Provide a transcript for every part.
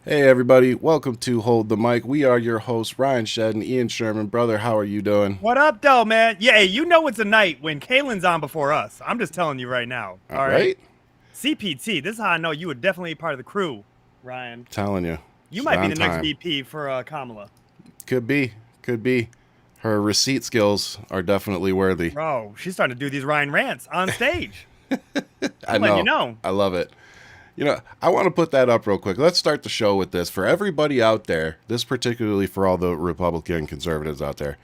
Hey everybody, welcome to Hold the Mic. We are your hosts, Ryan Shead and Ian Sherman. Brother, how are you doing? What up, though, man? Yeah, hey, you know it's a night when Kalen's on before us. I'm just telling you right now. All All right. right? CPT, this is how I know you were definitely part of the crew, Ryan. Telling you, You she's might be on the next time. VP for Kamala. Could be, could be. Her receipt skills are definitely worthy. Bro, she's starting to do these Ryan rants on stage. I I'm letting you know. know. I love it. I want to put that up real quick. Let's start the show with this. For everybody out there, this particularly for all the Republican conservatives out there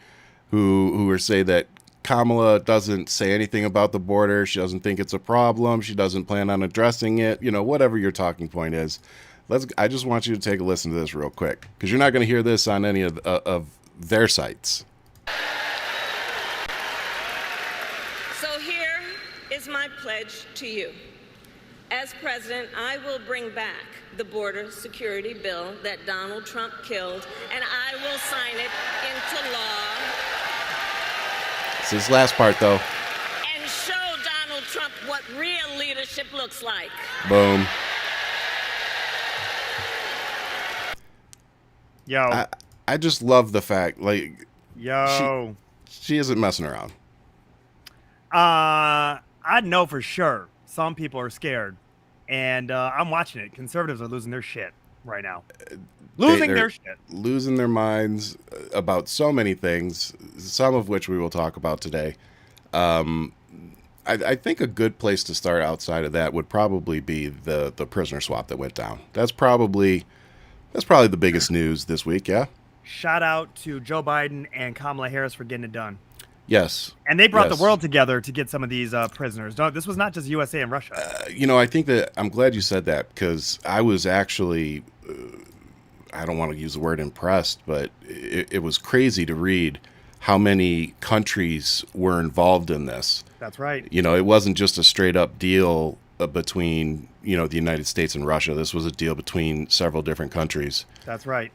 who are say that Kamala doesn't say anything about the border. She doesn't think it's a problem. She doesn't plan on addressing it. Whatever your talking point is. I just want you to take a listen to this real quick because you're not going to hear this on any of their sites. So here is my pledge to you. As president, I will bring back the border security bill that Donald Trump killed, and I will sign it into law. It's this last part, though. And show Donald Trump what real leadership looks like. Boom. Yo, I just love the fact, like, yo. she isn't messing around. I know for sure some people are scared, and I'm watching it. Conservatives are losing their shit right now. Losing They're their shit. losing their minds about so many things, some of which we will talk about today. I think a good place to start outside of that would probably be the prisoner swap that went down. That's probably the biggest news this week. Yeah. Shout out to Joe Biden and Kamala Harris for getting it done. Yes. And they brought the Yes. world together to get some of these prisoners. No, this was not just USA and Russia. I think that I'm glad you said that because I was actually, I don't want to use the word impressed, but it was crazy to read how many countries were involved in this. That's right. It wasn't just a straight up deal between, the United States and Russia. This was a deal between several different countries. That's right.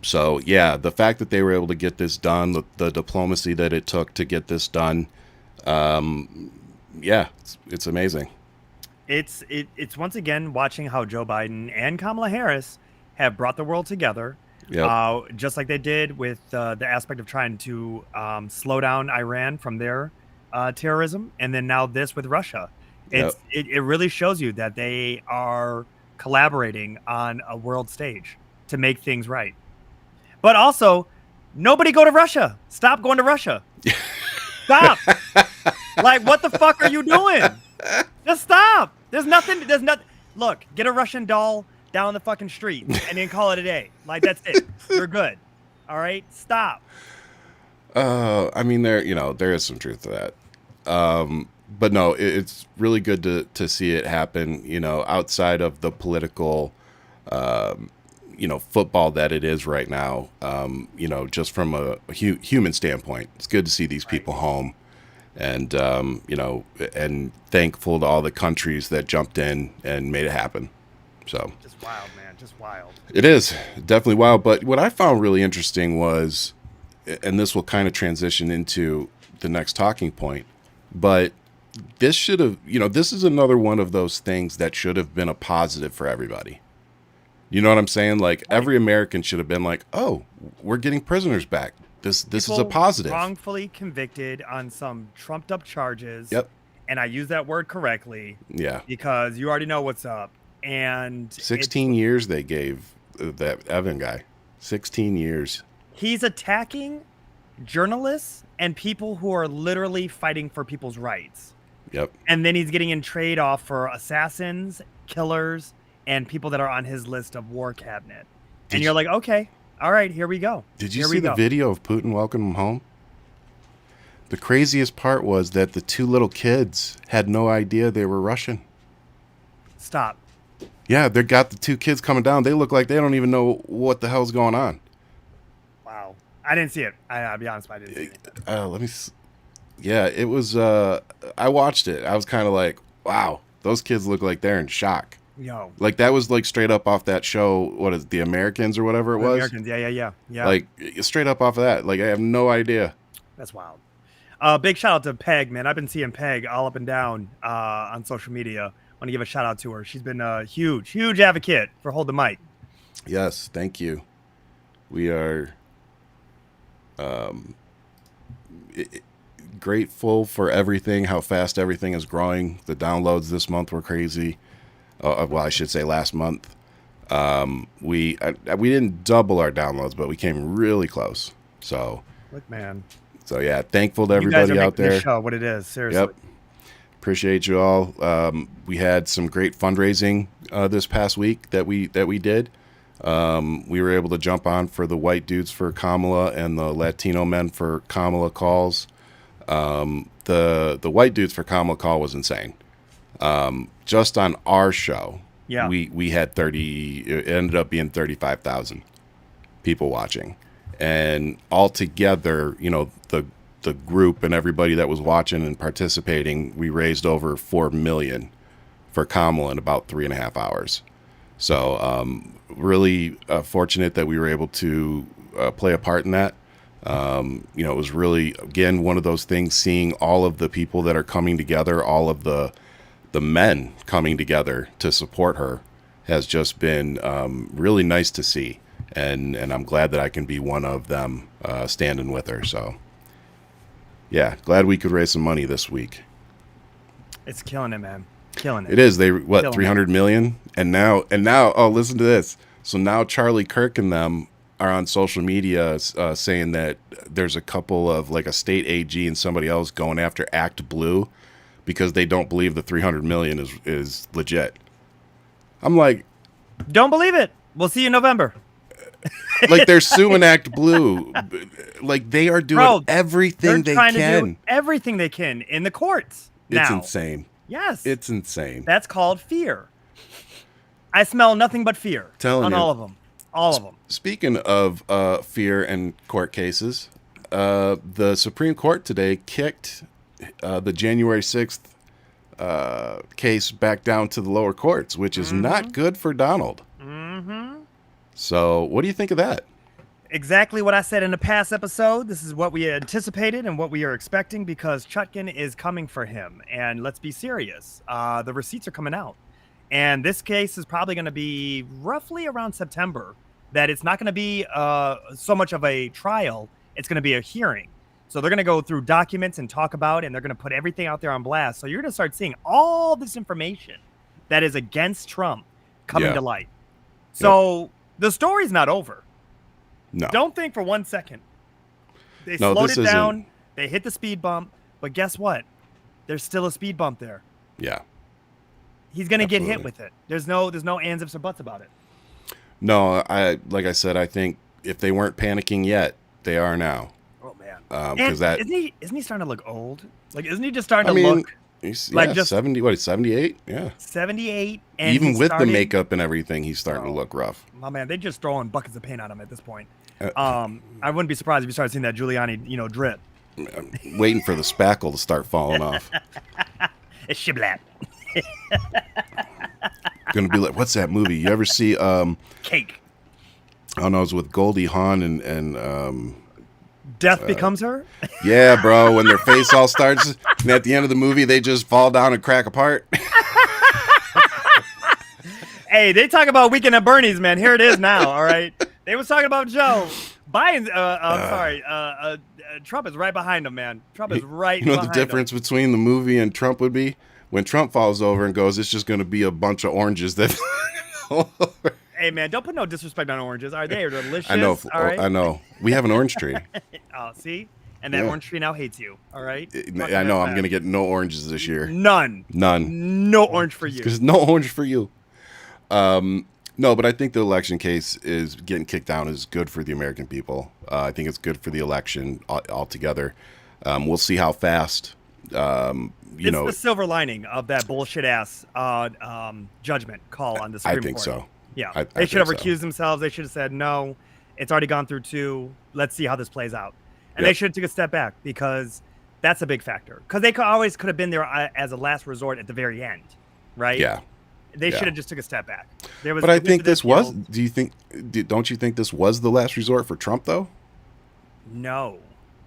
So, yeah, the fact that they were able to get this done, the diplomacy that it took to get this done, yeah, it's amazing. It's once again watching how Joe Biden and Kamala Harris have brought the world together, Yep. just like they did with the aspect of trying to slow down Iran from their terrorism, and then now this with Russia. Yep. It really shows you that they are collaborating on a world stage to make things right. But also, nobody go to Russia. Stop going to Russia. Stop. Like, what the fuck are you doing? Just stop. There's nothing. There's not. Look, get a Russian doll down the fucking street and then call it a day. Like, that's it. You're good. All right. Stop. I mean, there is some truth to that. But no, it's really good to see it happen, outside of the political, football that it is right now. Just from a human standpoint, it's good to see these people home and, and thankful to all the countries that jumped in and made it happen. So Just wild, man. Just wild. it is definitely wild. But what I found really interesting was, and this will kind of transition into the next talking point, but this should have, this is another one of those things that should have been a positive for everybody. You know what I'm saying? Like every American should have been like, "Oh, we're getting prisoners back. This is a People positive." wrongfully convicted on some trumped up charges. Yep. And I use that word correctly Yeah. because you already know what's up. And 16 years they gave that Evan guy. 16 years. he's attacking journalists and people who are literally fighting for people's rights. Yep. And then he's getting in trade off for assassins, killers, and people that are on his list of war cabinet. Did And you're like, okay, all right, here we go. Did you Here see we the go. video of Putin welcoming him home? The craziest part was that the two little kids had no idea they were Russian. Stop. Yeah, they got the two kids coming down. They look like they don't even know what the hell's going on. Wow. I didn't see it. I'll be honest, I didn't see it. Let me. Yeah, it was. I watched it. I was kind of like, wow, those kids look like they're in shock. Yo. Like that was like straight up off that show. What is it, The Americans or whatever it was? Americans. Yeah. Like straight up off of that. Like I have no idea. That's wild. Big shout out to Peg, man. I've been seeing Peg all up and down on social media. Want to give a shout out to her. She's been a huge advocate for Hold the Mic. Yes, thank you. We are grateful for everything, how fast everything is growing. The downloads this month were crazy. Well, I should say last month. We didn't double our downloads, but we came really close. So Look, man, yeah, thankful to you guys everybody are out making this there. show what it is. Seriously. Yep. Appreciate you all. We had some great fundraising this past week that we did. We were able to jump on for the white dudes for Kamala and the Latino men for Kamala calls. The white dudes for Kamala call was insane. Just on our show, Yeah. we had it ended up being 35,000 people watching, and altogether, the group and everybody that was watching and participating, we raised over 4 million for Kamala in about 3.5 hours. So really fortunate that we were able to play a part in that. It was really, again, one of those things, seeing all of the people that are coming together, all of the men coming together to support her has just been really nice to see. And I'm glad that I can be one of them standing with her. So yeah, glad we could raise some money this week. It's killing it, man. Killing it. It is. They Killing 300 million, and now oh, listen to this. So now Charlie Kirk and them are on social media saying that there's a couple of, like, a state AG and somebody else going after Act Blue because they don't believe the 300 million is legit. I'm like, Don't believe it. We'll see you in November. like, they're suing Act Blue. Like, they are doing Bro, everything They're they trying can. to do everything they can in the courts It's now. insane. Yes. It's insane. That's called fear. I smell nothing but fear Telling on you. all of them. All of them. Speaking of fear and court cases, the Supreme Court today kicked the January 6th case back down to the lower courts, which is not good for Donald. Mm-hmm. So what do you think of that? Exactly what I said in the past episode. This is what we anticipated and what we are expecting, because Chutkan is coming for him. And let's be serious. The receipts are coming out. And this case is probably going to be roughly around September. That it's not going to be so much of a trial. It's going to be a hearing. So they're going to go through documents and talk about it, and they're going to put everything out there on blast. So you're going to start seeing all this information that is against Trump coming to light. So the story's not over. No. Don't think for 1 second. They No, slowed this it down. isn't. They hit the speed bump. But guess what? There's still a speed bump there. Yeah. He's going to get hit Absolutely. with it. There's no ands, ifs, or buts about it. No, like I said, I think if they weren't panicking yet, they are now. Oh, man. Because that, Isn't he starting to look old? Like, isn't he just starting I to mean, look he's, like yeah, just 70, what, 78? Yeah. 78? And Even he's with starting, the makeup and everything, he's starting to look rough. My man, they're just throwing buckets of paint on him at this point. I wouldn't be surprised if you started seeing that Giuliani, drip. I'm waiting for the spackle to start falling off. It's shiblat. Gonna be like, what's that movie? You ever see Cake. I don't know, it was with Goldie Hawn and Death becomes her? yeah, bro, when their face all starts and at the end of the movie they just fall down and crack apart. Hey, they talk about Weekend at Bernie's, man. Here it is now, all right? They was talking about Joe. Biden, Trump is right behind him, man. Trump is right You know behind the difference between the movie and Trump would be? When Trump falls over and goes, it's just gonna be a bunch of oranges that him. Hey, man, don't put no disrespect on oranges. All right, they are delicious. I know, all right? I know. We have an orange tree. Oh, see? And that Yeah. orange tree now hates you, all right? I know I'm gonna get no oranges this year. None. No orange for you. There's no orange for you. No, but I think the election case is getting kicked down is good for the American people. I think it's good for the election altogether. We'll see how fast. It's the silver lining of that bullshit ass judgment call on the Supreme Court. I think so. Yeah, I they should have think so. recused themselves. They should have said no. It's already gone through 2. Let's see how this plays out. And Yep. they should have took a step back, because that's a big factor. Because they always could have been there as a last resort at the very end, right? Yeah. They Yeah. should have just took a step back. But I think this was. Don't you think this was the last resort for Trump though? No.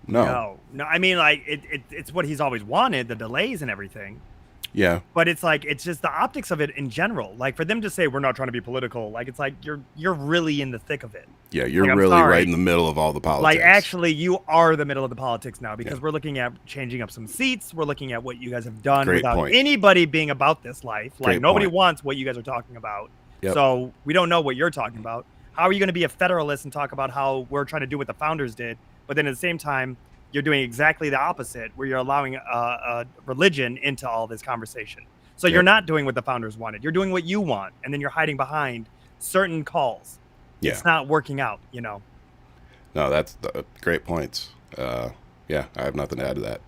No. I mean, like it's what he's always wanted, the delays and everything. Yeah. But it's like, it's just the optics of it in general. Like for them to say we're not trying to be political, like it's like you're really in the thick of it. Yeah, you're Like, I'm really sorry. right in the middle of all the politics. Like actually, you are the middle of the politics now because Yeah. we're looking at changing up some seats. We're looking at what you guys have done Great without point. anybody being about this life. Like Great nobody point. wants what you guys are talking about. Yep. So we don't know what you're talking about. How are you going to be a federalist and talk about how we're trying to do what the founders did, but then at the same time you're doing exactly the opposite, where you're allowing a religion into all this conversation. So you're not doing what the founders wanted. You're doing what you want, and then you're hiding behind certain calls. Yeah. It's not working out, you know. No, that's great points. Yeah, I have nothing to add to that.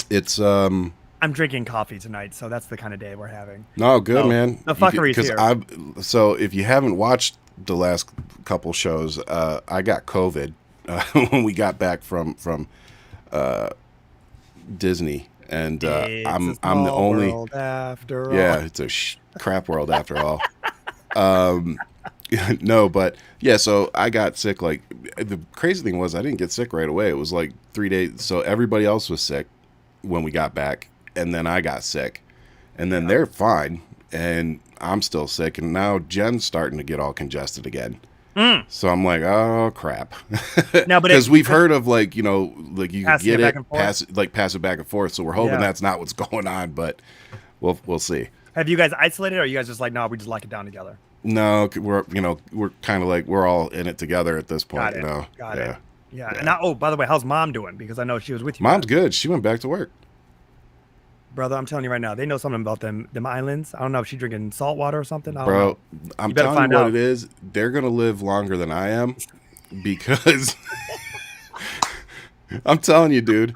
It's I'm drinking coffee tonight, so that's the kind of day we're having. no good, So, man. the fuckery's here. So if you haven't watched the last couple shows, I got COVID when we got back from Disney, and I'm the only. World after all. Yeah, it's a crap world after all. No, but yeah, so I got sick. Like the crazy thing was I didn't get sick right away. It was like 3 days. So everybody else was sick when we got back, and then I got sick, and then they're fine, and I'm still sick, and now Jen's starting to get all congested again. So I'm like, oh crap. No, but because we've heard of like, you know, like you can Passing it get back it, and forth? pass it back and forth. So we're hoping Yeah. that's not what's going on, but we'll see. Have you guys isolated, or are you guys just like, no, we just lock it down together? No, we're kind of like we're all in it together at this point. Got it. You know, Got yeah. it. Yeah. And now, oh, by the way, how's mom doing? Because I know she was with you. Mom's good. She went back to work. Brother, I'm telling you right now, they know something about them islands. I don't know if she's drinking salt water or something. I don't Bro, know. I'm better telling find you what out. it is. They're gonna live longer than I am because I'm telling you, dude.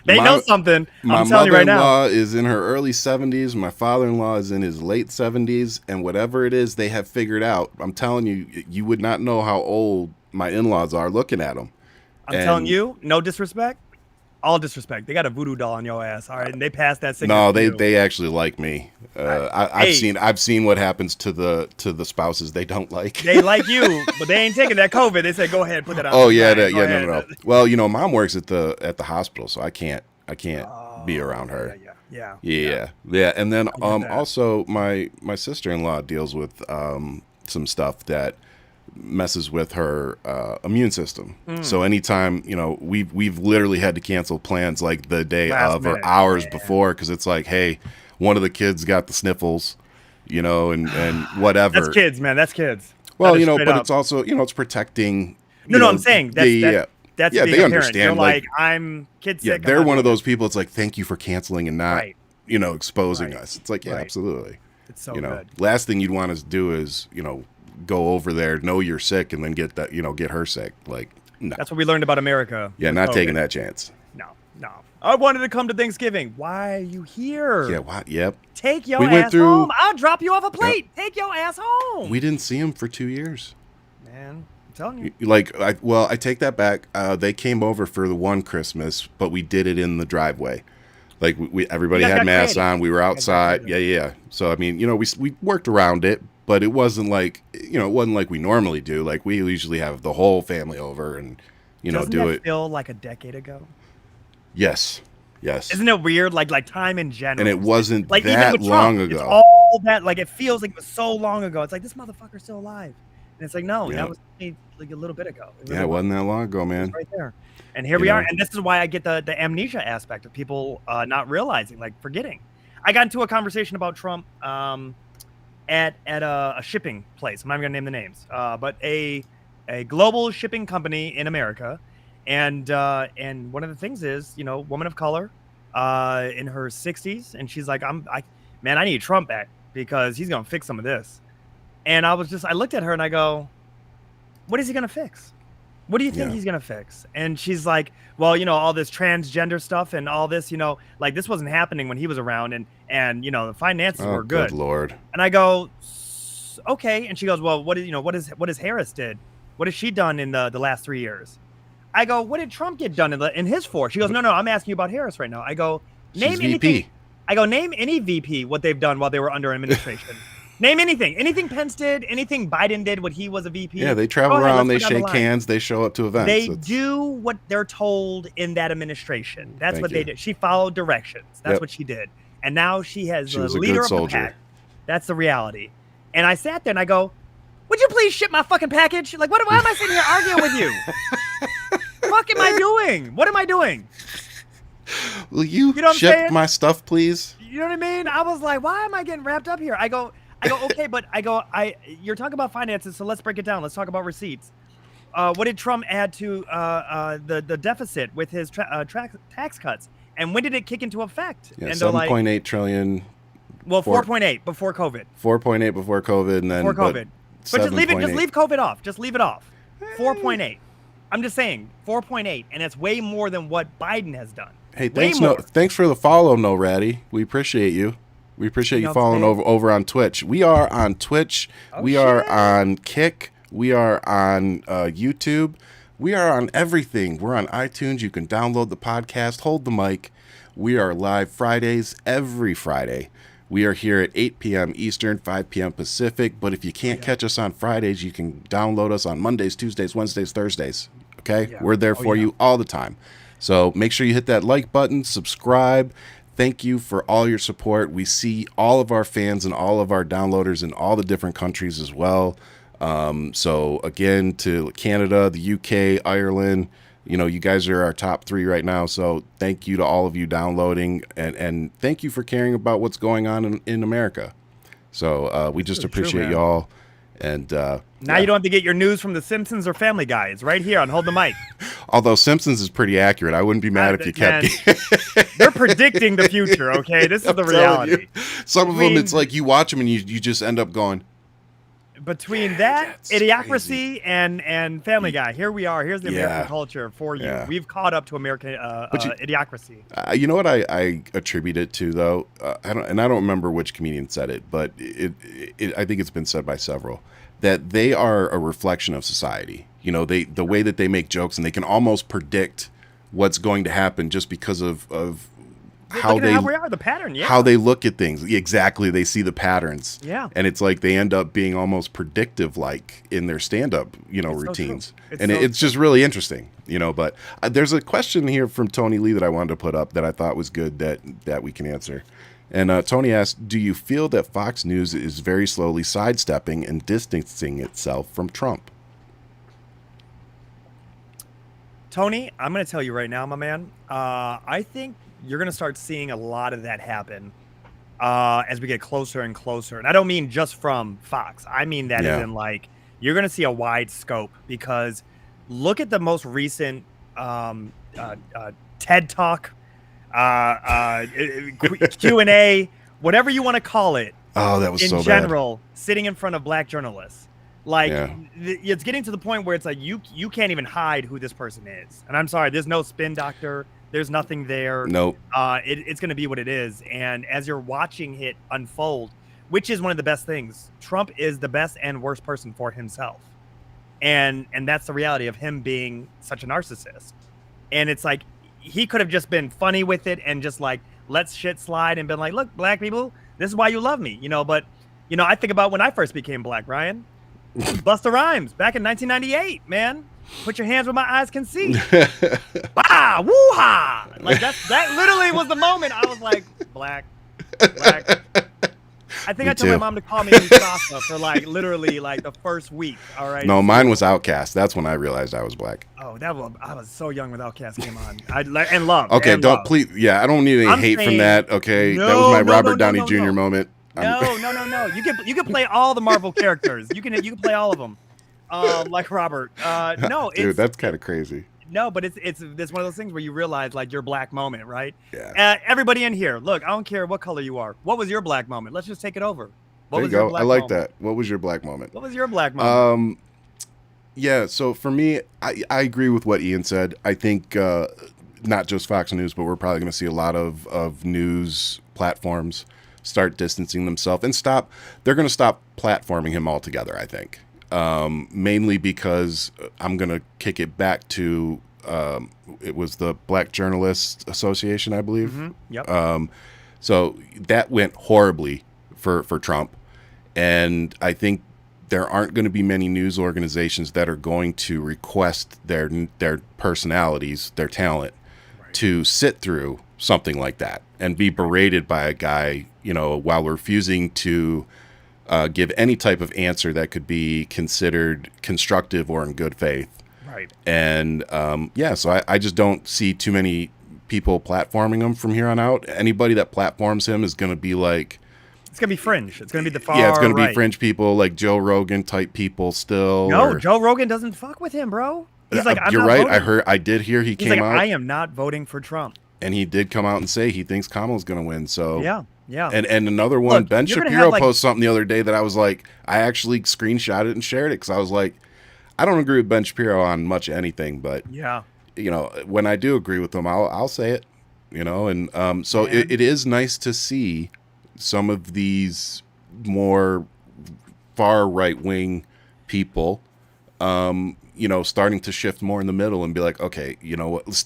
They know something. My I'm telling you right now. mother-in-law is in her early 70s. My father-in-law is in his late 70s, and whatever it is, they have figured out. I'm telling you, you would not know how old my in-laws are looking at them. I'm telling you, no disrespect. All disrespect. They got a voodoo doll on your ass, all right? And they passed that signal. No, to you. they actually like me. I've seen what happens to the spouses they don't like. They like you, but they ain't taking that COVID. They said, go ahead, put that on. Oh yeah, Go no. ahead. Well, you know, mom works at the hospital, so I can't be around her. Yeah. Yeah. And then get that. also my sister-in-law deals with some stuff that messes with her immune system. So anytime, you know, we've literally had to cancel plans like the day Last of or minute. hours before, because it's like, hey, one of the kids got the sniffles, you know, and whatever. That's kids, man. That's kids. Well, That is you know, straight but up. it's also, you know, it's protecting. No, you know, I'm saying that's yeah. that's Yeah, being they a parent. understand, You're like- like, I'm kid Yeah, sick. they're one of those people. It's like, thank you for canceling and not, Right. you know, exposing Right. us. It's like, yeah, Right. absolutely. It's so You know, good. last thing you'd want us to do is, you know, go over there, know you're sick, and then get her sick. Like, no. That's what we learned about America. Yeah, with not COVID. taking that chance. No. I wanted to come to Thanksgiving. Why are you here? Yeah, what? Yep. Take your We went ass through- home. I'll drop you off a plate. Take your ass home. We didn't see him for 2 years. Man, I'm telling you. Like, I take that back. They came over for the one Christmas, but we did it in the driveway. Like everybody You guys had got masks creative. on. We were outside. Yeah. So I mean, you know, we worked around it, but it wasn't like, you know, it wasn't like we normally do. Like we usually have the whole family over and, you know, Doesn't do that it. feel like a decade ago? Yes. Isn't it weird? Like time in general. And it wasn't like even that with long Trump, ago. It's all that, like it feels like it was so long ago. It's like this motherfucker's still alive. And it's like, no, Yeah. that was like a little bit ago. Yeah, it wasn't that long ago, man. right there. And here we are. And this is why I get the amnesia aspect of people not realizing, like forgetting. I got into a conversation about Trump at a shipping place. I'm not going to name the names, but a global shipping company in America. And one of the things is, you know, woman of color in her 60s. And she's like, I need Trump back because he's going to fix some of this. And I looked at her and I go, what is he going to fix? What do you think he's going to fix? And she's like, well, you know, all this transgender stuff and all this, you know, like this wasn't happening when he was around and you know, the finances Oh, were good. Lord. And I go, okay. And she goes, well, what has Harris did? What has she done in the last 3 years? I go, what did Trump get done in his 4? She goes, no, I'm asking you about Harris right now. I go, name She's anything. VP. I go, name any VP what they've done while they were under administration. Name anything. Anything Pence did, anything Biden did when he was a VP. Yeah, they travel Go ahead, around, they let's go down the shake line. hands, they show up to events. They do what they're told in that administration. That's Thank what you. they did. She followed directions. That's Yep. what she did. And now she has She the was a leader good of the soldier. pack. That's the reality. And I sat there and I go, would you please ship my fucking package? Like, why am I sitting here arguing with you? What am I doing? What am I doing? Will you, know what I'm ship saying? my stuff, please? You know what I mean? I was like, why am I getting wrapped up here? I go, okay, but you're talking about finances, so let's break it down. Let's talk about receipts. What did Trump add to the deficit with his tax cuts? And when did it kick into effect? Yeah, and they're like, 7.8 trillion. well, 4.8 before COVID. 4.8 before COVID, and then Before COVID. But just leave it. 7.8. Just leave COVID off. Just leave it off. 4.8. I'm just saying 4.8, and it's way more than what Biden has done. Hey, Way thanks, more. thanks for the follow, No Ratty. We appreciate you. We appreciate you know what I'm following saying? over on Twitch. We are on Twitch. Oh, We are shit. on Kick. We are on YouTube. We are on everything. We're on iTunes. You can download the podcast. Hold the mic. We are live Fridays, every Friday. We are here at 8 p.m. Eastern, 5 p.m. Pacific. But if you can't catch us on Fridays, you can download us on Mondays, Tuesdays, Wednesdays, Thursdays. Okay? Yeah. We're there for you all the time. So make sure you hit that like button, subscribe. Thank you for all your support. We see all of our fans and all of our downloaders in all the different countries as well. So again, to Canada, the UK, Ireland, you guys are our top 3 right now. So thank you to all of you downloading, and thank you for caring about what's going on in America. So we just Really true, appreciate man. y'all. And Now yeah. you don't have to get your news from The Simpsons or Family Guy. It's right here on Hold the Mic. Although Simpsons is pretty accurate, I wouldn't be mad if you kept Man, they're predicting the future, okay? This is the I'm telling reality. you. Some of them, Between- it's like you watch them and you just end up going, Between that, That's Idiocracy, and Family Guy, here we are. Here's the Yeah. American culture for you. Yeah. We've caught up to American Idiocracy. you know what I attribute it to, though? I don't remember which comedian said it, but I think it's been said by several, that they are a reflection of society. The way that they make jokes, and they can almost predict what's going to happen just because of how Look at they how we are, the pattern, yeah. how they look at things. Exactly, they see the patterns. Yeah. And it's like they end up being almost predictive, like in their stand-up, so true. routines. It's And so it's just really interesting, But there's a question here from Tony Lee that I wanted to put up that I thought was good that we can answer. And Tony asked, do you feel that Fox News is very slowly sidestepping and distancing itself from Trump? Tony, I'm going to tell you right now, my man. I think you're going to start seeing a lot of that happen as we get closer and closer. And I don't mean just from Fox. I mean that as in, like, you're going to see a wide scope, because look at the most recent TED Talk, Q&A, whatever you want to call it. Oh, that was in so bad. general, sitting in front of black journalists. Like, Yeah. It's getting to the point where it's like you can't even hide who this person is. And I'm sorry, there's no spin doctor. There's nothing there. Nope. It's going to be what it is. And as you're watching it unfold, which is one of the best things, Trump is the best and worst person for himself. And that's the reality of him being such a narcissist. And it's like, he could have just been funny with it and just like, let's shit slide and been like, look, black people, this is why you love me, But, I think about when I first became black, Ryan. Busta Rhymes back in 1998, man. Put your hands where my eyes can see. Bah, woo-ha! Like that literally was the moment I was like, black. I think Me I told my too. mom to call me Mustafa for like literally like the first week. All right. No, mine was Outkast. That's when I realized I was black. Oh, I was so young when Outkast came on. And love. Okay, and don't love. please. Yeah, I don't need any I'm hate from saying- that. Okay, that No, was my no, Robert no, Downey no, Jr. no. moment. No. You can play all the Marvel characters. You can play all of them. Like Robert. No, Dude, it's that's kind of crazy. no, but it's one of those things where you realize like your black moment, right? Yeah. Everybody in here, look, I don't care what color you are. What was your black moment? Let's just take it over. What There you was your go. black I like moment? that. What was your black moment? What was your black moment? Yeah, so for me, I agree with what Ian said. I think not just Fox News, but we're probably going to see a lot of news platforms start distancing themselves and stop. They're going to stop platforming him altogether, I think. Mainly because I'm going to kick it back to it was the Black Journalists Association, I believe. Yep. So that went horribly for Trump. And I think there aren't going to be many news organizations that are going to request their personalities, their talent, to sit through something like that and be berated by a guy, while refusing to give any type of answer that could be considered constructive or in good faith. Right. And so I just don't see too many people platforming him from here on out. Anybody that platforms him is going to be like, it's going to be fringe. It's going to be the far yeah, it's going to right. be fringe people, like Joe Rogan type people still. No, Joe Rogan doesn't fuck with him, bro. He's like, you're right. I did hear he came out. I am not voting for Trump. And he did come out and say he thinks Kamala's going to win. So yeah. And another one, look, Ben Shapiro posted something the other day that I was like, I actually screenshotted it and shared it because I was like, I don't agree with Ben Shapiro on much anything, but yeah, when I do agree with him, I'll say it. And so it is nice to see some of these more far right wing people, starting to shift more in the middle and be like, okay, what?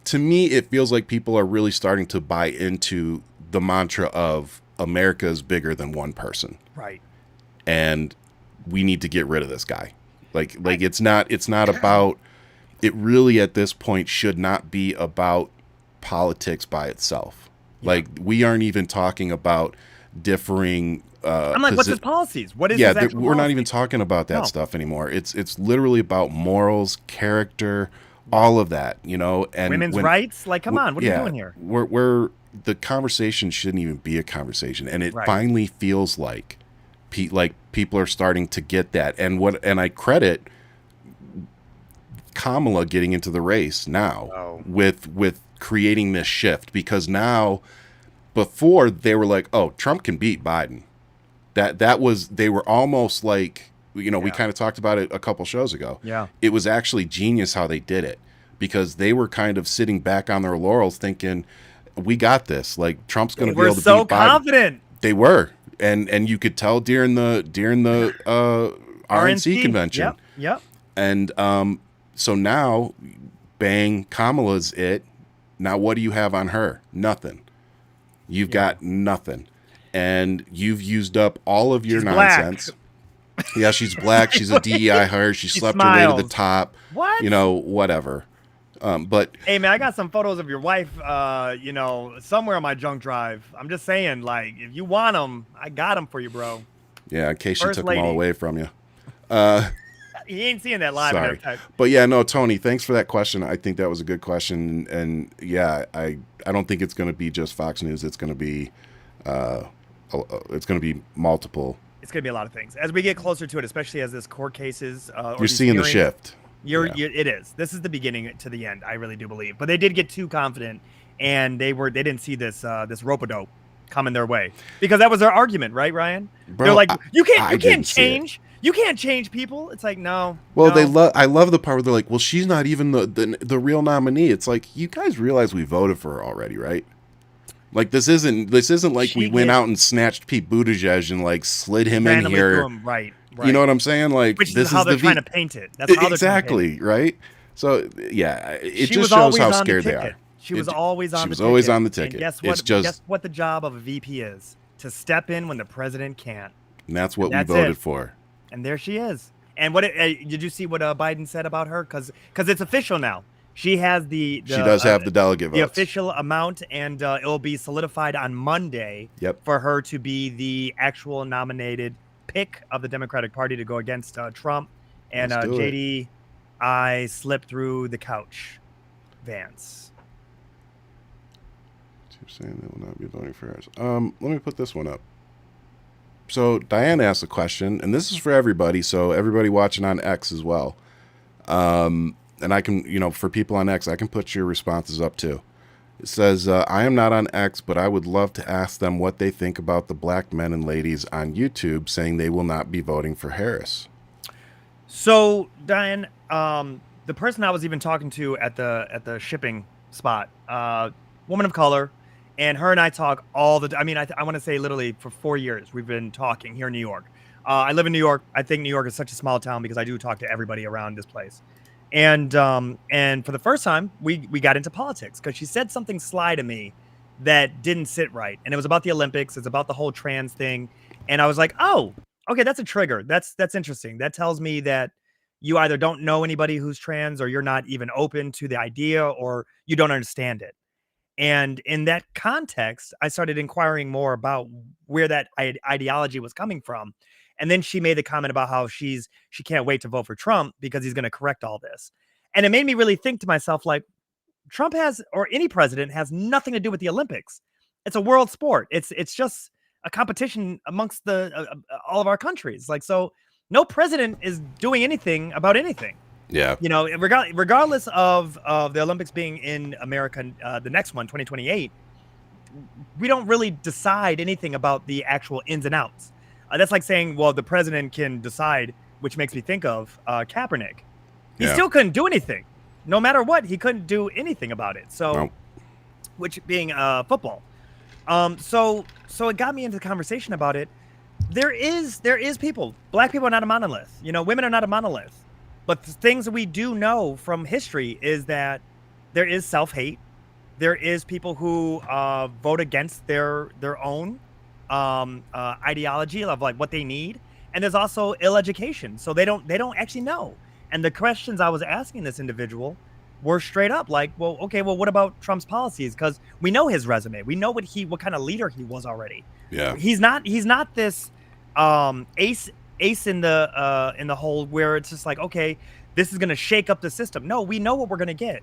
To me, it feels like people are really starting to buy into the mantra of America is bigger than one person, right? And we need to get rid of this guy. Like it's not about. It really at this point should not be about politics by itself. Yeah. Like we aren't even talking about differing. I'm like, what's his policies? What is? Yeah, his we're not even talking about that stuff anymore. It's literally about morals, character, all of that. And women's rights. Like, come on, what are you doing here? We're the conversation shouldn't even be a conversation, and it finally feels like people are starting to get that. And I credit Kamala getting into the race now with creating this shift, because now, before they were like, oh, Trump can beat Biden. They were almost like, we kind of talked about it a couple shows ago. Yeah. It was actually genius how they did it, because they were kind of sitting back on their laurels thinking, we got this. Like, Trump's going to be able to beat Biden. We're so confident. They were. And you could tell during the RNC convention. Yep. And so now, bang, Kamala's it. Now what do you have on her? Nothing. You've got nothing. And you've used up all of your nonsense. Black. Yeah, she's black. She's a DEI hire. She slept her way to the top. What? Whatever. But hey, man, I got some photos of your wife, somewhere on my junk drive. I'm just saying, like, if you want them, I got them for you, bro. Yeah, in case she took them all away from you. He ain't seeing that live. Sorry. But yeah, no, Tony, thanks for that question. I think that was a good question. And yeah, I don't think it's going to be just Fox News. It's going to be multiple. It's going to be a lot of things as we get closer to it, especially as this court cases. You're seeing the shift. It is. This is the beginning to the end. I really do believe. But they did get too confident, and they didn't see this rope-a-dope coming their way, because that was their argument, right, Ryan? Bro, they're like, you can't change. You can't change people. It's like, no. Well, I love the part where they're like, well, she's not even the real nominee. It's like, you guys realize we voted for her already, right? Like, this isn't like we went out and snatched Pete Buttigieg and like slid him in here. Right. You know what I'm saying? Like, which this is how they're trying to paint it. That's how exactly right. So yeah, it just shows how scared they are. She was always on. She was always on the ticket. And guess what the job of a VP is? To step in when the president can't. And that's what we voted for. And there she is. And what did you see what Biden said about her? Because it's official now. She has she does have the delegate votes. The official amount, and it will be solidified on Monday. Yep. For her to be the actual nominated pick of the Democratic Party to go against Trump. And JD, I slipped through the couch. Vance. You're saying they will not be voting for us. Let me put this one up. So Diane asked a question, and this is for everybody, so everybody watching on X as well. And I can, for people on X, I can put your responses up too. It says, I am not on X, but I would love to ask them what they think about the black men and ladies on YouTube saying they will not be voting for Harris. So, Diane, the person I was even talking to at the shipping spot, woman of color, and her and I talk all the time. I mean, I want to say literally for 4 years we've been talking here in New York. I live in New York. I think New York is such a small town because I do talk to everybody around this place. And for the first time, we got into politics because she said something sly to me that didn't sit right. And it was about the Olympics. It's about the whole trans thing. And I was like, oh, okay, that's a trigger. That's interesting. That tells me that you either don't know anybody who's trans, or you're not even open to the idea, or you don't understand it. And in that context, I started inquiring more about where that ideology was coming from. And then she made the comment about how she can't wait to vote for Trump because he's going to correct all this. And it made me really think to myself, like, Trump has, or any president has, nothing to do with the Olympics. It's a world sport. It's just a competition amongst the all of our countries. Like, so no president is doing anything about anything. Yeah. You know, regardless of the Olympics being in America, the next one, 2028, we don't really decide anything about the actual ins and outs. That's like saying, well, the president can decide, which makes me think of Kaepernick. He still couldn't do anything. No matter what, he couldn't do anything about it. So, Nope. which being football. So it got me into the conversation about it. There is people. Black people are not a monolith. You know, women are not a monolith. But the things that we do know from history is that there is self-hate. There is people who vote against their own ideology of like what they need, and there's also ill education. So they don't actually know. And the questions I was asking this individual were straight up like, well, okay, well, what about Trump's policies? Because we know his resume. We know what kind of leader he was already. Yeah. He's not this ace in the hole where it's just like, okay, this is going to shake up the system. No, we know what we're going to get.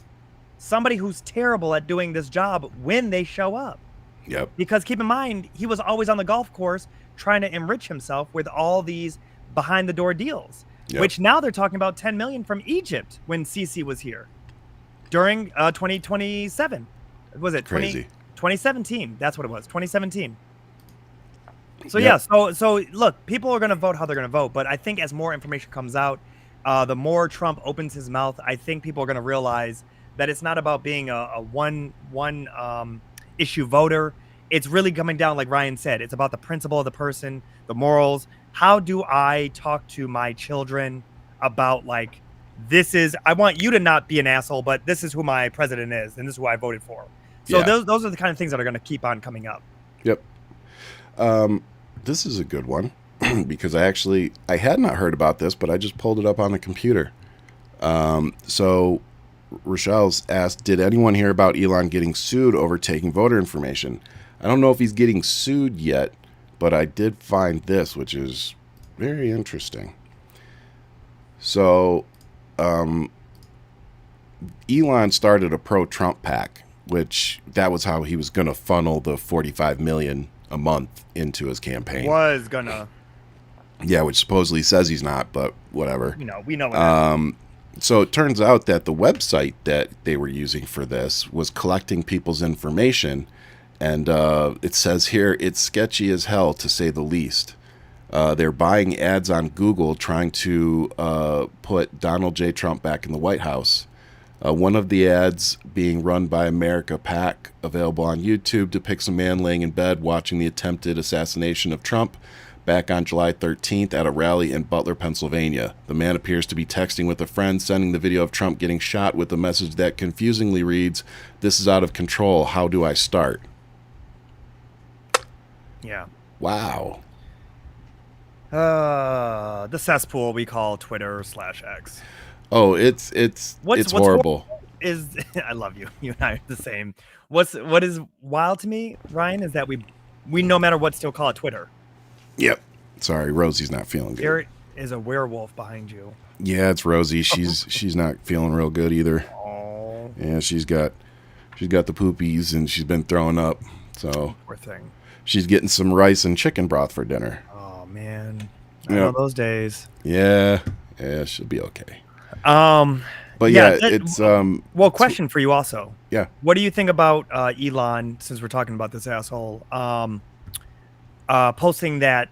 Somebody who's terrible at doing this job when they show up. Yep. Because keep in mind, he was always on the golf course trying to enrich himself with all these behind the door deals, which now they're talking about 10 million from Egypt when Sisi was here during 2027. Was it Crazy. 2017? That's what it was. 2017. So yeah, so look, people are going to vote how they're going to vote, but I think as more information comes out, the more Trump opens his mouth, I think people are going to realize that it's not about being a one issue voter. It's really coming down, like Ryan said, it's about the principle of the person, the morals. How do I talk to my children about, like, I want you to not be an asshole, but this is who my president is, and this is who I voted for. So those are the kind of things that are going to keep on coming up. Yep. This is a good one because I had not heard about this, but I just pulled it up on the computer. So Rochelle's asked, did anyone hear about Elon getting sued over taking voter information? I don't know if he's getting sued yet, but I did find this, which is very interesting. So, Elon started a pro-Trump PAC, which that was how he was going to funnel the $45 million a month into his campaign. Was gonna. Yeah, which supposedly says he's not, but whatever. We know. So it turns out that the website that they were using for this was collecting people's information, and it says here it's sketchy as hell, to say the least. They're buying ads on Google trying to put Donald J. Trump back in the White House. One of the ads, being run by America PAC, available on YouTube, depicts a man laying in bed watching the attempted assassination of Trump back on July 13th at a rally in Butler, Pennsylvania. The man appears to be texting with a friend, sending the video of Trump getting shot with a message that confusingly reads, "This is out of control. How do I start?" Yeah. Wow. The cesspool we call Twitter/X. Oh, it's horrible. I love you. You and I are the same. What is wild to me, Ryan, is that we no matter what still call it Twitter. Yep. Sorry, Rosie's not feeling good. There is a werewolf behind you. Yeah, it's Rosie. She's not feeling real good either. Oh. Yeah, she's got the poopies and she's been throwing up. So poor thing. She's getting some rice and chicken broth for dinner. Oh man. I know those days. Yeah, she'll be okay. But question for you also. Yeah. What do you think about Elon, since we're talking about this asshole, posting that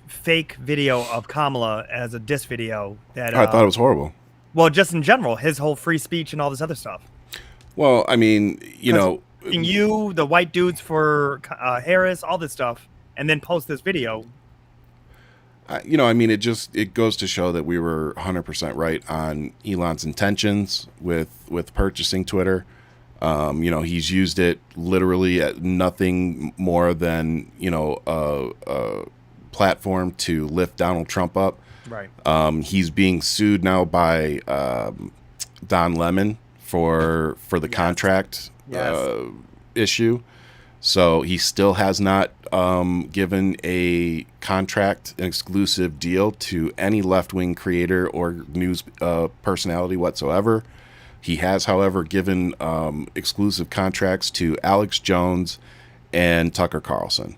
fake video of Kamala as a diss video? That I thought it was horrible. Well, just in general, his whole free speech and all this other stuff. Well, I mean, you, the white dudes for Harris, all this stuff, and then post this video. It goes to show that we were 100% right on Elon's intentions with purchasing Twitter. He's used it literally at nothing more than, platform to lift Donald Trump up. Right. He's being sued now by Don Lemon for the contract issue. So he still has not given a contract, an exclusive deal to any left-wing creator or news personality whatsoever. He has, however, given exclusive contracts to Alex Jones and Tucker Carlson.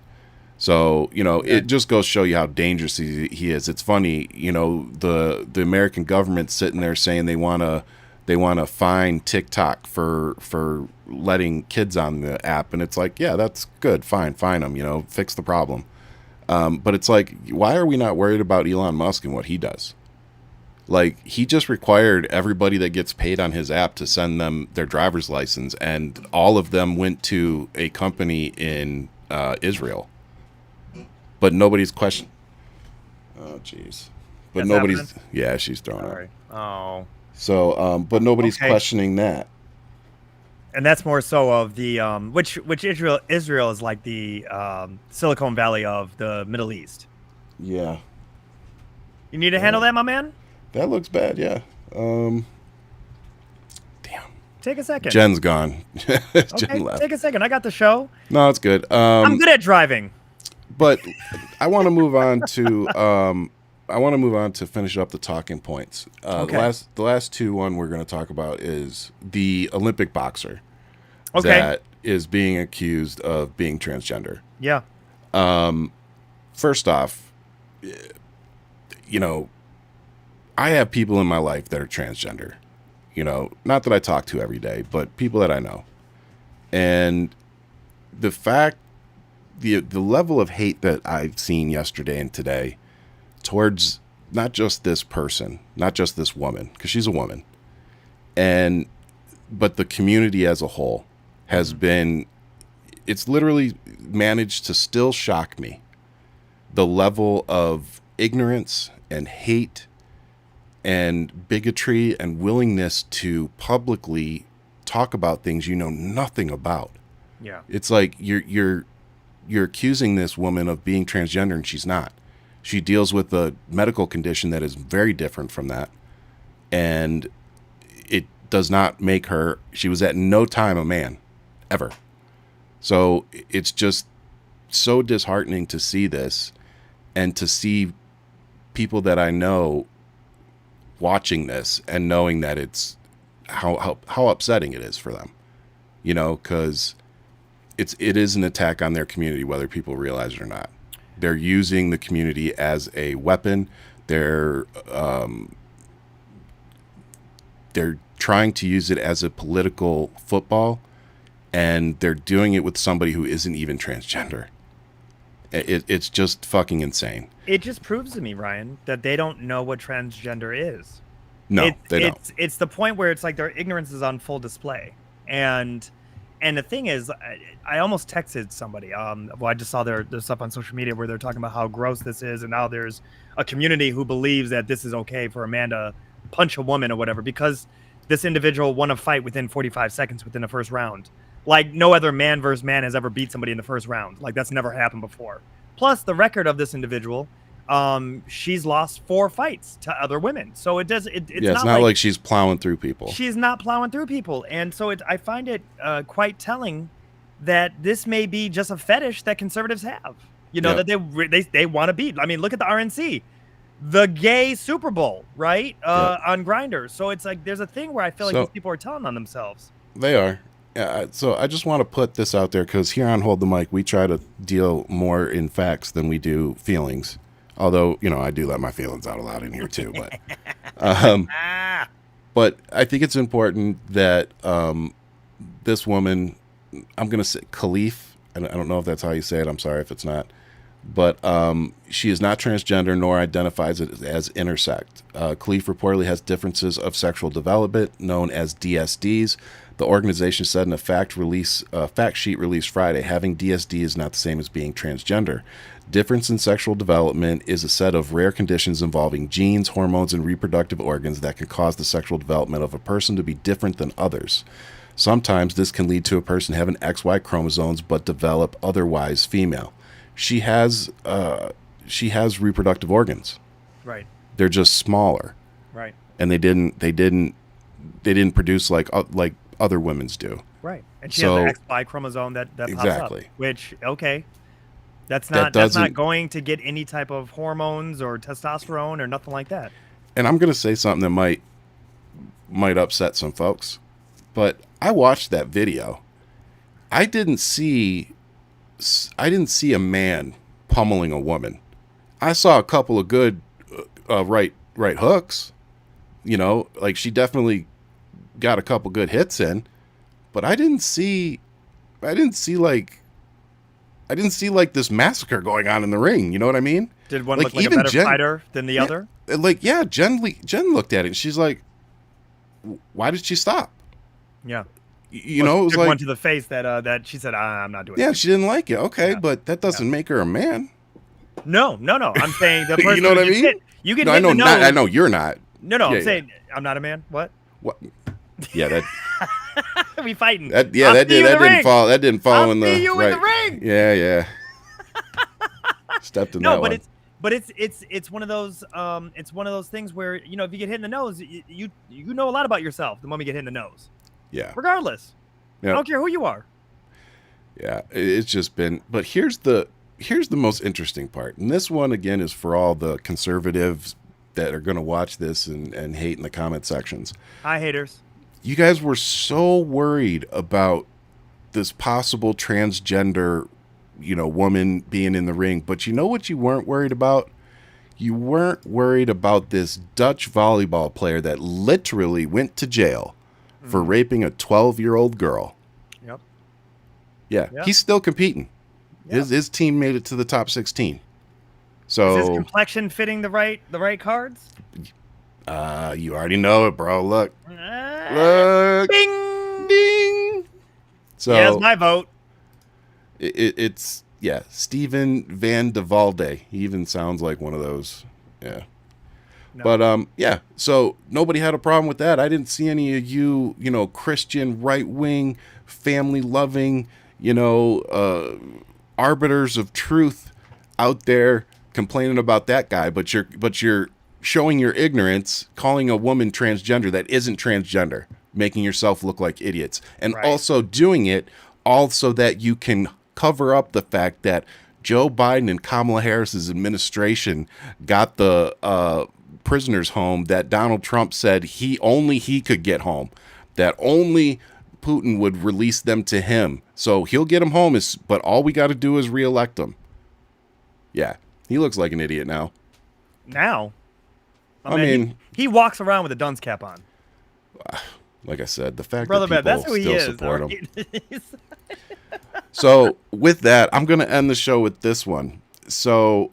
So, it just goes to show you how dangerous he is. It's funny, the American government sitting there saying they want to fine TikTok for letting kids on the app. And it's like, yeah, that's good. Fine them, fix the problem. But it's like, why are we not worried about Elon Musk and what he does? Like, he just required everybody that gets paid on his app to send them their driver's license, and all of them went to a company in Israel. But nobody's questioning. Oh, jeez. But That's nobody's. happening? Yeah, she's throwing up. Sorry. Oh. So, but nobody's Okay. questioning that. And that's more so of the which Israel is like the Silicon Valley of the Middle East. Yeah, You need to handle that, my man? that looks bad. Yeah. Damn. Take a second. Jen's gone. Jen Okay, left. take a second. I got the show. No, it's good. I'm good at driving. But I want to move on to finish up the talking points. Okay. The last two we're going to talk about is the Olympic boxer Okay. that is being accused of being transgender. Yeah. First off, I have people in my life that are transgender. Not that I talk to every day, but people that I know. And the fact, the level of hate that I've seen yesterday and today towards not just this person, not just this woman, because she's a woman, but the community as a whole has been, it's literally managed to still shock me. The level of ignorance and hate and bigotry and willingness to publicly talk about things you know nothing about. Yeah. It's like you're accusing this woman of being transgender, and she's not. She deals with a medical condition that is very different from that, and it does not make her. She was at no time a man, ever. So it's just so disheartening to see this, and to see people that I know watching this and knowing that it's how upsetting it is for them, because it is an attack on their community, whether people realize it or not. They're using the community as a weapon. They're trying to use it as a political football, and they're doing it with somebody who isn't even transgender. It's just fucking insane. It just proves to me, Ryan, that they don't know what transgender is. No, they don't. It's the point where it's like their ignorance is on full display. And the thing is, I almost texted somebody. I just saw their stuff on social media where they're talking about how gross this is, and now there's a community who believes that this is okay for a man to punch a woman or whatever because this individual won a fight within 45 seconds within the first round. Like, no other man versus man has ever beat somebody in the first round. Like, that's never happened before. Plus, the record of this individual, she's lost 4 fights to other women. So it's not like she's plowing through people. She's not plowing through people. And so I find it quite telling that this may be just a fetish that conservatives have. That they want to beat. I mean, look at the RNC. The gay Super Bowl, right? On Grindr. So it's like there's a thing where I feel like these people are telling on themselves. They are. So I just want to put this out there because here on Hold the Mic, we try to deal more in facts than we do feelings. Although, I do let my feelings out a lot in here too. But I think it's important that this woman, I'm going to say Khalif, I don't know if that's how you say it. I'm sorry if it's not. But she is not transgender nor identifies it as intersect. Khalif reportedly has differences of sexual development known as DSDs. The organization said in a fact sheet released Friday, having DSD is not the same as being transgender. Difference in sexual development is a set of rare conditions involving genes, hormones, and reproductive organs that can cause the sexual development of a person to be different than others. Sometimes this can lead to a person having XY chromosomes but develop otherwise female. She has she has reproductive organs. Right. They're just smaller. Right. And they didn't produce like other women's do. Right. And she has the XY chromosome that pops exactly. up. Which, okay. That's not going to get any type of hormones or testosterone or nothing like that. And I'm going to say something that might upset some folks, but I watched that video. I didn't see a man pummeling a woman. I saw a couple of good right hooks. You know, like she definitely got a couple good hits in, but I didn't see like this massacre going on in the ring. You know what I mean? Did one like, look like a better fighter than the other? Like, yeah, Jen looked at it and she's like, why did she stop? Yeah. You know, it was like one to the face that she said, I'm not doing it. Yeah, she didn't like it. Okay, but that doesn't make her a man. No. I'm saying the person you know what I mean? You get no, hit in the nose. I know you're not. No, I'm saying I'm not a man. What? Yeah, that we fighting. That didn't fall in the in the ring. Yeah. Stepped in that one. But it's one of those things where, you know, if you get hit in the nose, you know a lot about yourself the moment you get hit in the nose. Yeah. Regardless. Yep. I don't care who you are. Yeah, it's just been. But here's the most interesting part, and this one again is for all the conservatives that are going to watch this and hate in the comment sections. Hi, haters. You guys were so worried about this possible transgender, you know, woman being in the ring, but you know what you weren't worried about? You weren't worried about this Dutch volleyball player that literally went to jail for raping a 12-year-old girl. Yep. Yeah, he's still competing. Yep. His team made it to the top 16. So is his complexion fitting the right cards? You already know it, bro. Look. Bing, ding. So yeah, that's my vote. It's Steven Van de Valde. He even sounds like one of those. Yeah. No. But so nobody had a problem with that. I didn't see any of you, you know, Christian right-wing, family-loving, you know, arbiters of truth out there complaining about that guy. But you're showing your ignorance, calling a woman transgender that isn't transgender, making yourself look like idiots, and also doing it so that you can cover up the fact that Joe Biden and Kamala Harris's administration got the prisoners home that Donald Trump said he could get home, that only Putin would release them to him. So he'll get them home, but all we got to do is reelect him. Yeah, he looks like an idiot now. I mean, he walks around with a dunce cap on. Like I said, the fact Brother that people that's who still support him. Right? So with that, I'm going to end the show with this one. So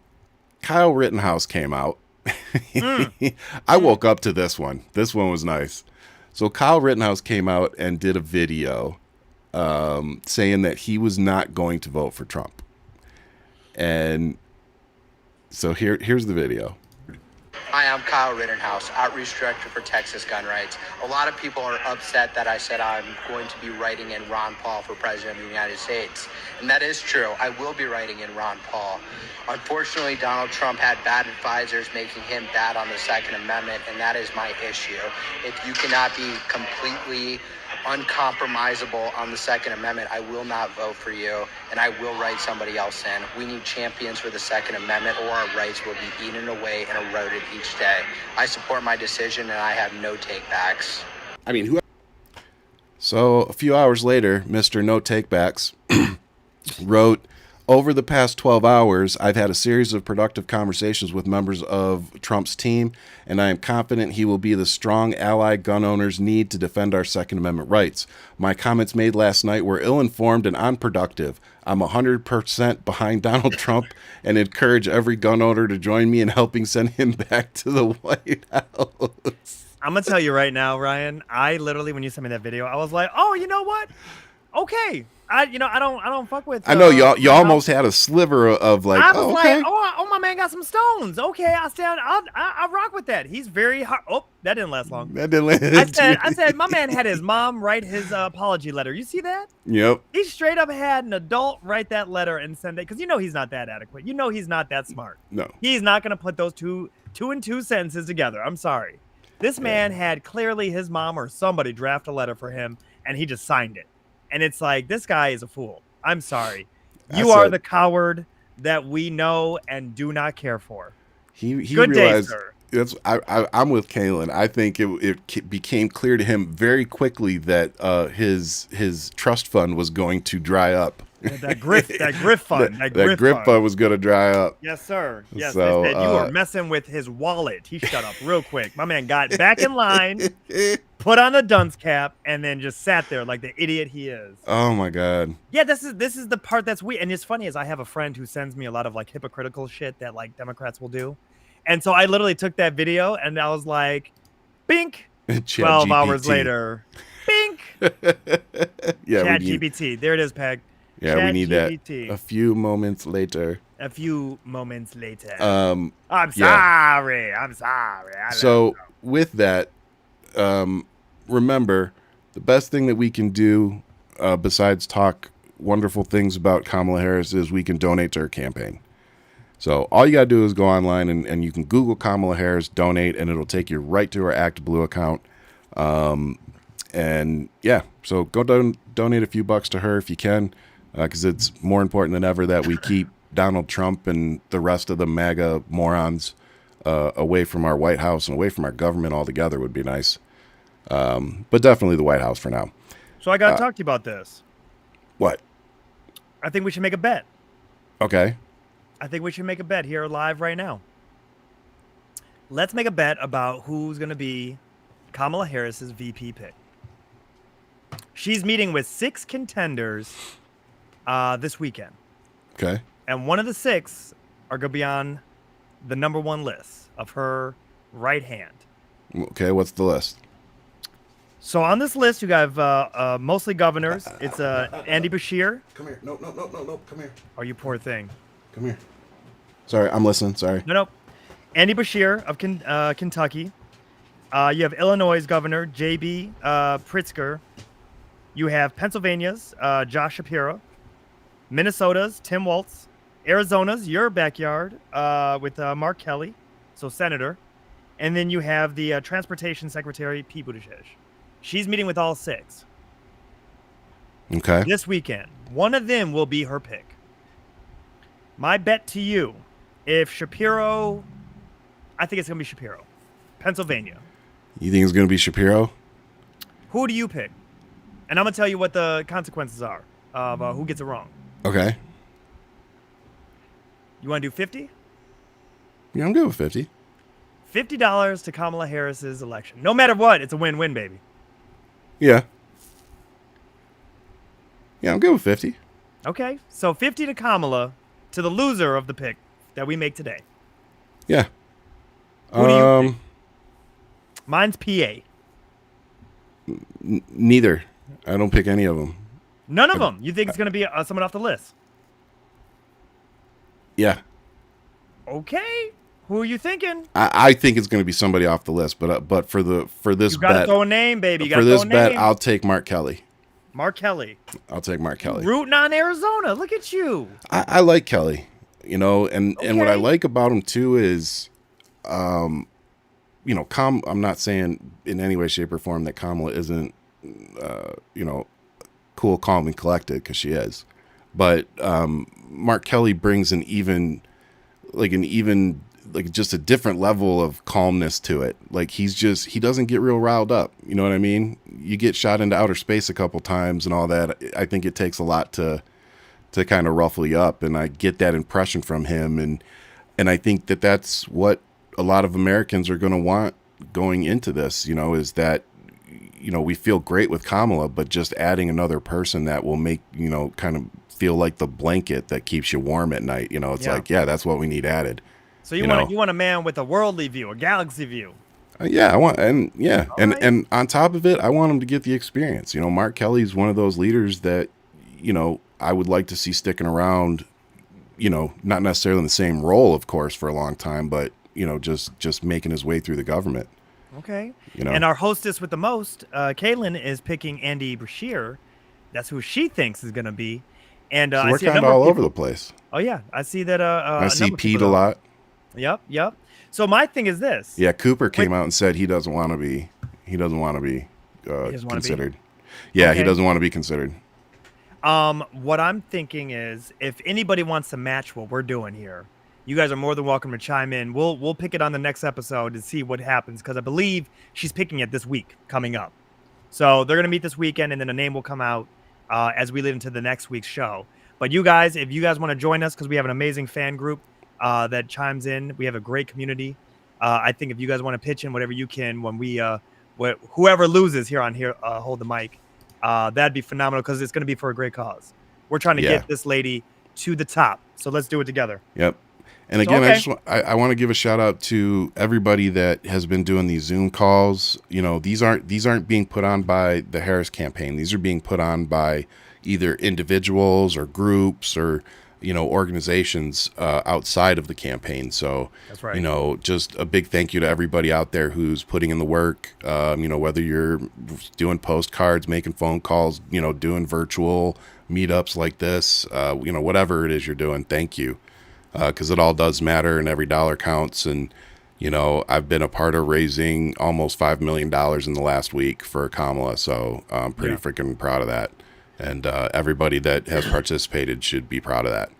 Kyle Rittenhouse came out. I woke up to this one. This one was nice. So Kyle Rittenhouse came out and did a video saying that he was not going to vote for Trump. And so here's the video. Hi, I'm Kyle Rittenhouse, Outreach Director for Texas Gun Rights. A lot of people are upset that I said I'm going to be writing in Ron Paul for President of the United States. And that is true. I will be writing in Ron Paul. Unfortunately, Donald Trump had bad advisors making him bad on the Second Amendment, and that is my issue. If you cannot be completely uncompromisable on the Second Amendment, I will not vote for you, and I will write somebody else in. We need champions for the Second Amendment, or our rights will be eaten away and eroded each day. I support my decision, and I have no takebacks. I mean, So a few hours later, Mr. No Takebacks wrote, "Over the past 12 hours, I've had a series of productive conversations with members of Trump's team, and I am confident he will be the strong ally gun owners need to defend our Second Amendment rights. My comments made last night were ill-informed and unproductive. I'm 100% behind Donald Trump and encourage every gun owner to join me in helping send him back to the White House." I'm going to tell you right now, Ryan, I literally, when you sent me that video, I was like, oh, you know what? okay. I don't fuck with. I know you Rittenhouse. almost had a sliver of like, I was oh, like, okay. oh, my man got some stones. Okay, I'll rock with that. He's very hard. Oh, that didn't last long. That didn't land. I said, my man had his mom write his apology letter. You see that? Yep. He straight up had an adult write that letter and send it because he's not that adequate. He's not that smart. No. He's not gonna put those two and two sentences together. I'm sorry. This man had clearly his mom or somebody draft a letter for him, and he just signed it. And it's like, this guy is a fool. I'm sorry. You are the coward that we know and do not care for. He Good realized. day, sir. I'm with Kalen. I think it became clear to him very quickly that his trust fund was going to dry up. That grift fund. that grift fund was going to dry up. Yes, sir. Yes, So, they said you were messing with his wallet. He shut up real quick. My man got back in line, put on a dunce cap, and then just sat there like the idiot he is. Oh my God. Yeah, this is the part that's weird. And it's funny is I have a friend who sends me a lot of like hypocritical shit that like Democrats will do. And so I literally took that video and I was like, bink. 12 hours later, bink. Yeah, Chat GPT. There it is, Peg. Yeah, Chat we need GPT. that. A few moments later. I'm sorry. So with that, remember, the best thing that we can do besides talk wonderful things about Kamala Harris is we can donate to her campaign. So all you got to do is go online and you can Google Kamala Harris, donate, and it'll take you right to her Act Blue account. And yeah, so go donate a few bucks to her if you can, because it's more important than ever that we keep Donald Trump and the rest of the MAGA morons away from our White House and away from our government altogether would be nice. But definitely the White House for now. So I got to talk to you about this. What? I think we should make a bet. Okay. I think we should make a bet here live right now. Let's make a bet about who's going to be Kamala Harris's VP pick. She's meeting with 6 contenders this weekend. Okay. And one of the 6 are going to be on the number 1 list of her right hand. Okay, what's the list? So on this list, you have mostly governors. It's Andy Bashir. Come here. No, come here. Oh, you poor thing. Come here. Sorry, I'm listening. Sorry. No. Andy Bashir of Kentucky. You have Illinois' governor, J.B. Pritzker. You have Pennsylvania's Josh Shapiro. Minnesota's Tim Walz. Arizona's your backyard with Mark Kelly, so senator. And then you have the transportation secretary, Pete Buttigieg. She's meeting with all 6. Okay. This weekend. One of them will be her pick. My bet to you, if Shapiro, I think it's going to be Shapiro. Pennsylvania. You think it's going to be Shapiro? Who do you pick? And I'm going to tell you what the consequences are of who gets it wrong. Okay. You want to do 50? Yeah, I'm good with 50. $50 to Kamala Harris's election. No matter what, it's a win-win, baby. Yeah. Yeah, I'm good with 50. Okay, so 50 to Kamala, to the loser of the pick that we make today. Yeah. Who do you pick? Mine's PA. Neither. I don't pick any of them. None of them. You think it's going to be someone off the list? Yeah. Okay. Who are you thinking? I think it's going to be somebody off the list, but for this You got to bet, throw a name, baby. You for gotta this throw a bet, name. I'll take Mark Kelly. Mark Kelly. I'll take Mark Kelly. Rooting on Arizona. Look at you. I like Kelly, and what I Okay. like about him too is, I'm not saying in any way, shape, or form that Kamala isn't, cool, calm, and collected, because she is, but Mark Kelly brings just a different level of calmness to it. Like he doesn't get real riled up. You know what I mean? You get shot into outer space a couple times and all that. I think it takes a lot to kind of ruffle you up. And I get that impression from him. And I think that that's what a lot of Americans are going to want going into this, is that, we feel great with Kamala, but just adding another person that will make, kind of feel like the blanket that keeps you warm at night. It's Yeah. like, yeah, that's what we need added. So you want a man with a worldly view, a galaxy view. Yeah, I want, and yeah, All and right. and on top of it, I want him to get the experience. Mark Kelly's one of those leaders that, I would like to see sticking around. Not necessarily in the same role, of course, for a long time, but just making his way through the government. Okay. You know, And our hostess with the most, Caitlin, is picking Andy Bashir. That's who she thinks is going to be. And so I we're see a kind of number of all over people. the place. Oh yeah, I see that. I A see number of Pete people a don't. lot. Yep, yep. So my thing is this. Yeah, Cooper With, came out and said he doesn't want to be. He doesn't want to be he doesn't want to be. considered. Yeah, he Okay. doesn't want to be considered. What I'm thinking is, if anybody wants to match what we're doing here, you guys are more than welcome to chime in. We'll pick it on the next episode and see what happens, because I believe she's picking it this week coming up. So they're gonna meet this weekend, and then a name will come out as we lead into the next week's show. But you guys, if you guys want to join us, because we have an amazing fan group that chimes in, we have a great community. I think if you guys want to pitch in whatever you can, when we whoever loses here hold the mic, that'd be phenomenal, because it's going to be for a great cause. We're trying to Yeah. get this lady to the top, so let's do it together. Yep. And So, again, okay. I want to give a shout out to everybody that has been doing these Zoom calls. These aren't being put on by the Harris campaign. These are being put on by either individuals or groups or organizations outside of the campaign. So That's right. just a big thank you to everybody out there who's putting in the work. Whether you're doing postcards, making phone calls, doing virtual meetups like this, whatever it is you're doing, thank you. Because it all does matter and every dollar counts. And, I've been a part of raising almost $5 million in the last week for Kamala. So I'm pretty freaking proud of that. And everybody that has participated should be proud of that.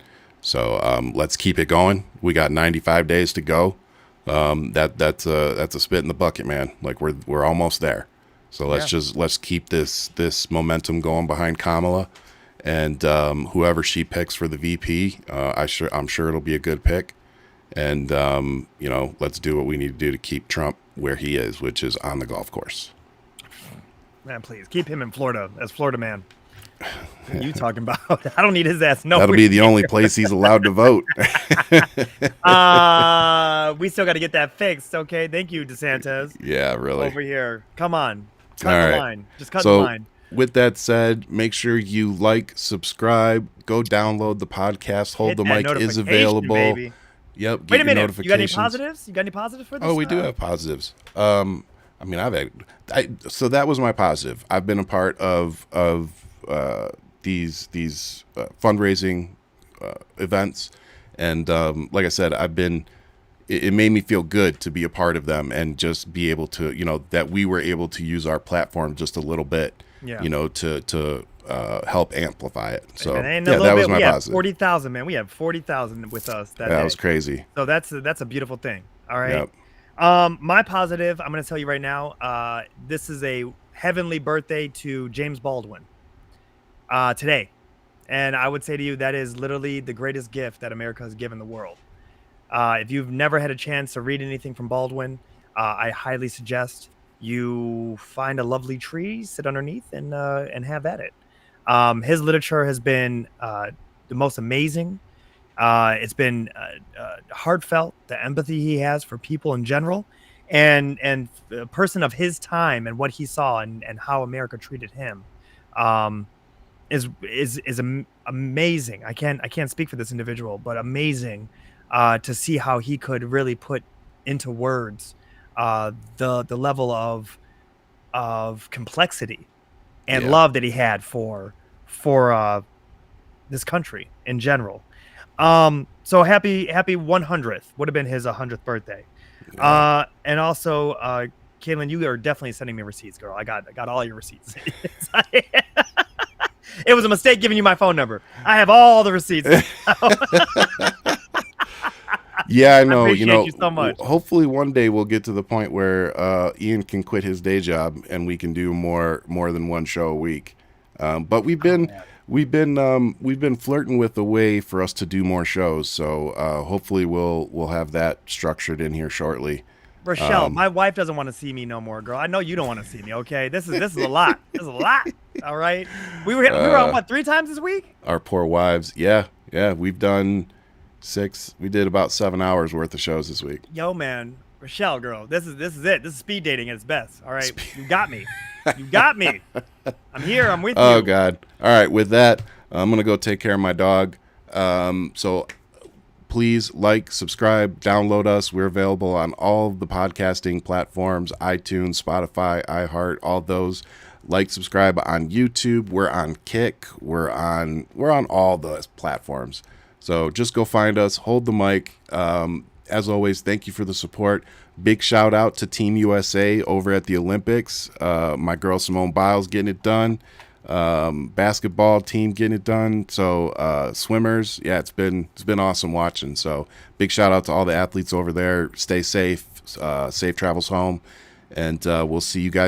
So let's keep it going. We got 95 days to go. That's a spit in the bucket, man. Like we're almost there. So let's keep this momentum going behind Kamala. And whoever she picks for the VP, I'm sure it'll be a good pick. And, let's do what we need to do to keep Trump where he is, which is on the golf course. Man, please keep him in Florida as Florida man. What are you talking about? I don't need his ass. No, That'll be the only place he's allowed to vote. We still got to get that fixed. Okay, thank you, DeSantis. Yeah, really. Over here, come on, cut All the right. line. Just cut the line. With that said, make sure you like, subscribe, go download the podcast. Hold Hit the that mic is notification, available. baby. Yep. Wait a your minute. You got any notifications. positives? You got any positives for this? Oh, we do have positives. So that was my positive. I've been a part of these fundraising events, and like I said, it made me feel good to be a part of them and just be able to, that we were able to use our platform just a little bit, to help amplify it. So that was my positive. 40,000, man. We have 40,000 with us that day. That was crazy. So that's a beautiful thing. All right. Yep. My positive, I'm going to tell you right now, this is a heavenly birthday to James Baldwin today. And I would say to you, that is literally the greatest gift that America has given the world. If you've never had a chance to read anything from Baldwin, I highly suggest you find a lovely tree, sit underneath, and have at it. His literature has been the most amazing. It's been heartfelt, the empathy he has for people in general, and a person of his time and what he saw and how America treated him is amazing. I can't speak for this individual, but amazing to see how he could really put into words the level of complexity and love that he had for this country in general. So happy 100th would have been his 100th birthday. And also, Caitlin, you are definitely sending me receipts, girl. I got all your receipts. It was a mistake giving you my phone number. I have all the receipts. Yeah, I know. I appreciate you so much. Hopefully one day we'll get to the point where Ian can quit his day job and we can do more than one show a week. But we've been flirting with a way for us to do more shows. So hopefully we'll have that structured in here shortly. Rochelle, my wife doesn't want to see me no more, girl. I know you don't want to see me. Okay, this is a lot. This is a lot. All right, we were on what 3 times this week? Our poor wives. Yeah, we've done. 6. We did about 7 hours worth of shows this week. Yo, man, Rochelle, girl, this is it. This is speed dating at its best. All right, you got me. You got me. I'm here. I'm with you. Oh God! All right, with that, I'm gonna go take care of my dog. So please like, subscribe, download us. We're available on all the podcasting platforms: iTunes, Spotify, iHeart, all those. Like, subscribe on YouTube. We're on Kick. We're on all the platforms. So just go find us. Hold the mic. As always, thank you for the support. Big shout out to Team USA over at the Olympics. My girl Simone Biles getting it done. Basketball team getting it done. So swimmers, yeah, it's been awesome watching. So big shout out to all the athletes over there. Stay safe. Safe travels home, and we'll see you guys